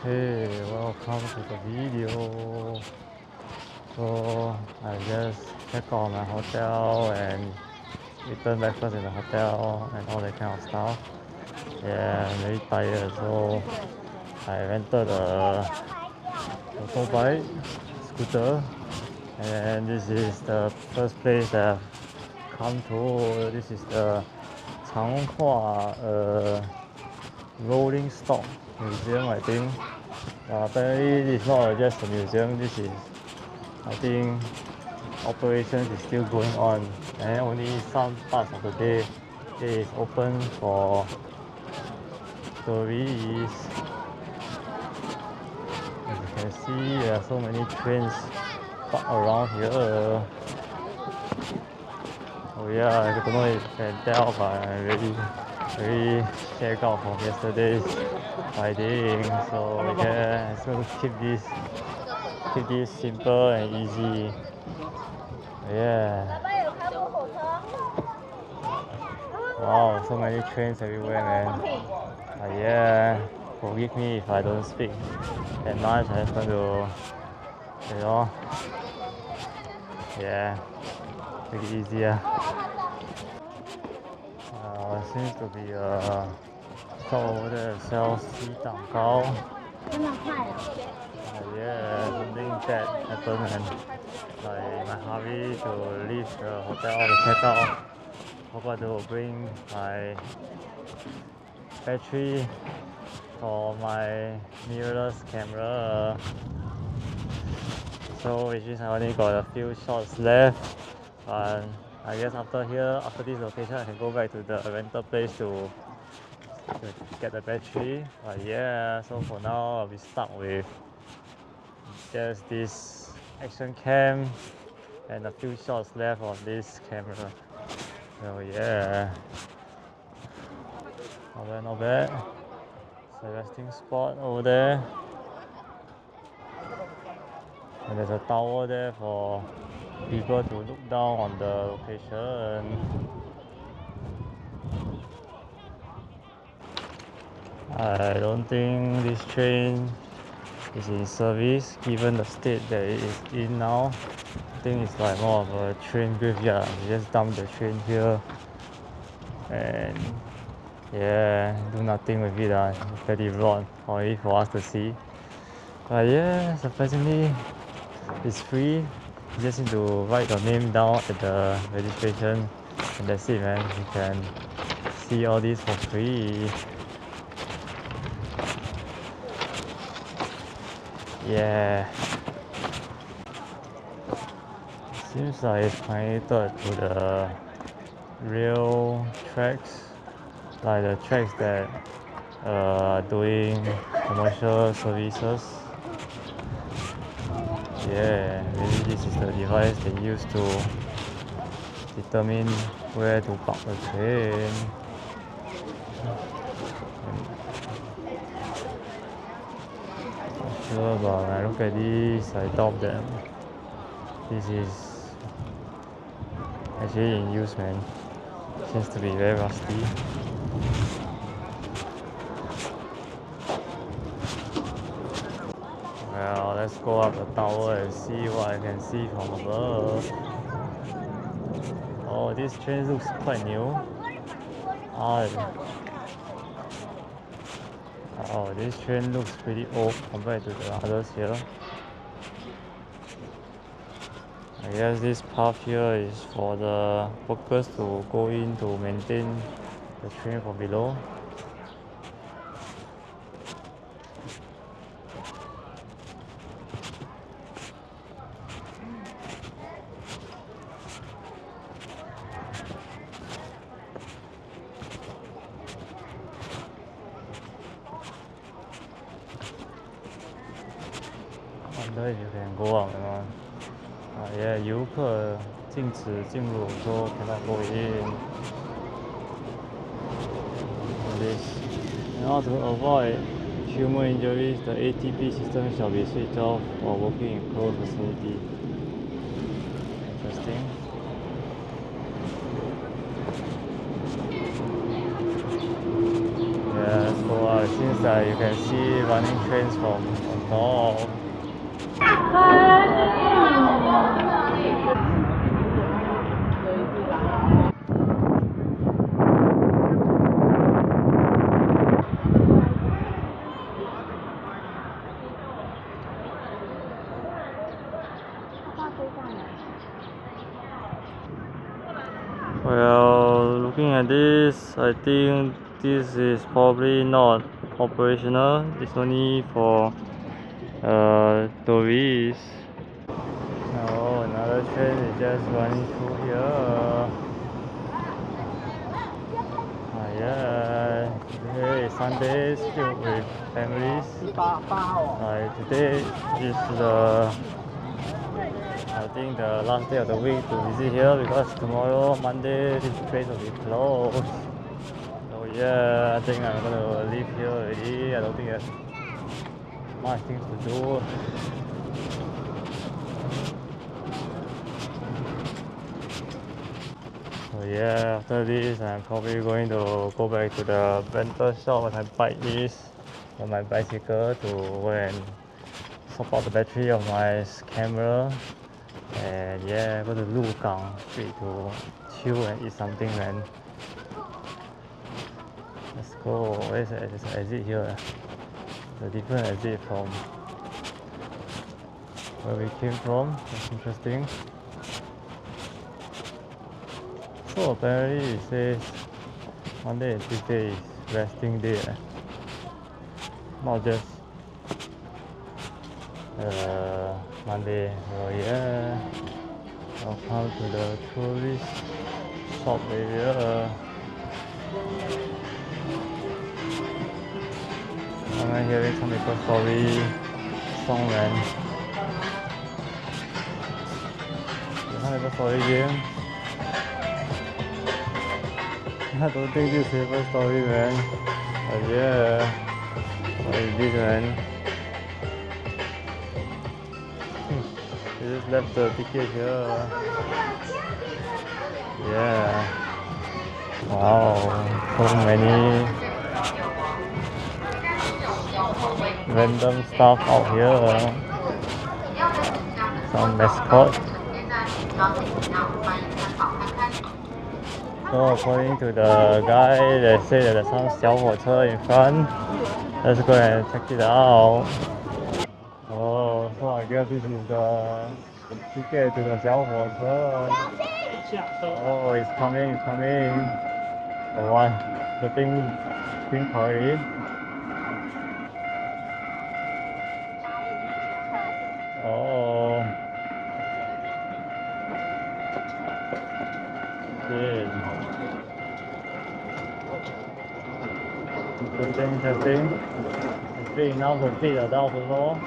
Hey, welcome to the video. So I just checked out my hotel and eaten breakfast in the hotel and all that kind of stuff. Yeah, I'm very tired, so I rented a motorbike, scooter, and this is the first place that I've come to. This is the Changhua rolling stock museum, I think. Apparently it's not just a museum, this is, I think, operations is still going on, and only some parts of the day it is open for tourists. As you can see, there are so many trains parked around here. Oh yeah, I don't know if you can tell, but I'm very shagged out from yesterday's riding. So yeah, I'm going to keep this simple and easy. Yeah. Wow, so many trains everywhere, man. Yeah, forgive me if I don't speak that much. I just want to, you know, yeah, take it easier. Seems to be a shop over there that sells 鸡蛋糕. Yeah, something bad happened and like in my hurry to leave the hotel to check out, forgot to bring my battery for my mirrorless camera. So which means I only got a few shots left, but I guess after this location I can go back to the rental place to get the battery. But yeah, so for now I'll be stuck with just this action cam and a few shots left on this camera. So yeah, not bad. It's a resting spot over there. And there's a tower there for people to look down on the location. I don't think this train is in service given the state that it is in now. I think it's like more of a train graveyard. You just dump the train here and yeah, do nothing with it. It's very rot only for us to see. But yeah, surprisingly it's free. You just need to write your name down at the registration and that's it, man. You can see all this for free. Yeah. Seems like it's connected to the rail tracks, like the tracks that are doing commercial services. Yeah, maybe this is the device they use to determine where to park the train. Not sure, but when I look at this, I doubt that this is actually in use, man. Seems to be very rusty. Well, let's go up the tower and see what I can see from above. Oh, this train looks quite new. Oh, this train looks pretty old compared to the others here. I guess this path here is for the workers to go in to maintain the train from below. Wonder if you can go out or not. Yeah, 游客禁止进入 so cannot go in. This. Now to avoid human injuries, the ATP system shall be switched off while working in closed vicinity. Interesting. Yeah, let's go out. since you can see running trains from on top. Well, looking at this, I think this is probably not operational. It's only for tourists. Oh, another train is just running through here. Yeah, today is Sunday, filled with families. Today is I think the last day of the week to visit here because tomorrow, Monday, this place will be closed. So yeah, I think I'm gonna leave here already. I don't think there's much things to do. So yeah, after this, I'm probably going to go back to the rental shop and I bike this on my bicycle to go and swap out the battery of my camera. And yeah, go to Lugang Street to chill and eat something, man. Let's go. Where's the exit here? The different exit from where we came from. That's interesting. So apparently it says Monday and Tuesday is resting day. Not just Monday. So yeah, I'll come to the tourist shop area. I'm hearing some Maple Story song, man. Some Maple Story game. I don't think this is Maple Story, man. But yeah, what is this, man? They just left the ticket here. Yeah. Wow, so many random stuff out here. Some mascot. So according to the guy, they say that there's some 小火车 in front. Let's go and check it out. Oh, so I guess this is the ticket to the 小火车. Oh, it's coming, it's coming. The one, the thing party. Oh, shit. Interesting, interesting. It's big enough to fit a dog below.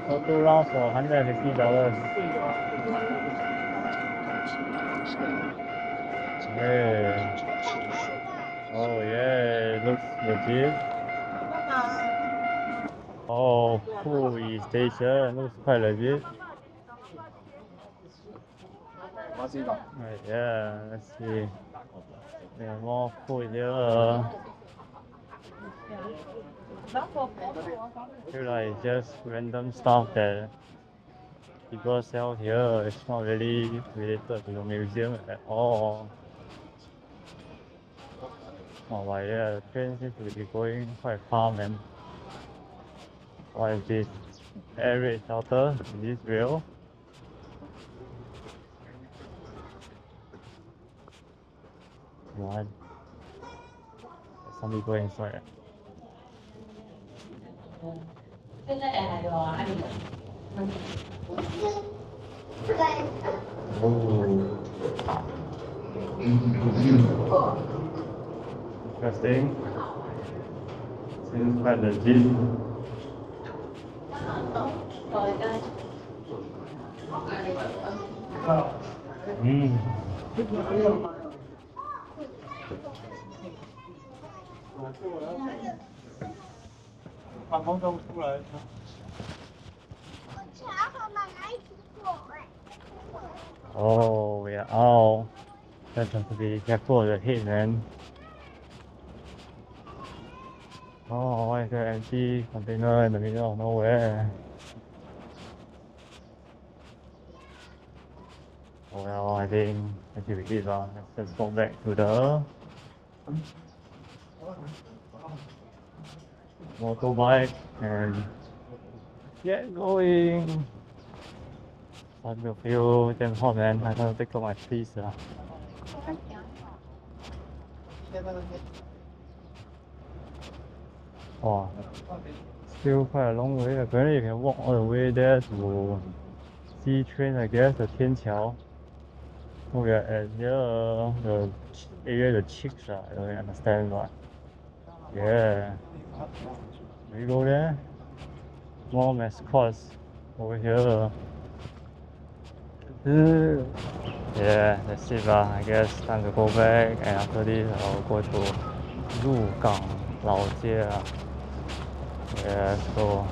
So 2 rounds for $150. Yeah. Oh yeah, it looks legit. Oh, Pui station looks quite legit. Right, yeah, let's see. There are more food here. I feel like it's just random stuff that people sell here. It's not really related to the museum at all. Oh, but yeah, the train seems to be going quite far, man. What is this? Air raid shelter? Is this real? What? There's some people inside. Interesting. Seems quite legit. Mm. 反光灯出来。我想要和妈妈一起做 Oh, we are out. Just have to be careful of the head, man. Oh, why is there an empty container in the middle of nowhere? Oh well, I think that's it we did. Let's just go back to the motorbike and get going. I feel damn hot, man. I gotta take off my fleece. Oh, still quite a long way. Apparently, you can walk all the way there to see train, I guess, the 天桥. We are at near the area, the chicks. I don't really understand, but yeah. We go there. More mascots over here. Yeah, that's it. I guess time to go back, and after this, I'll go to 鹿港老街. Yeah, let's go.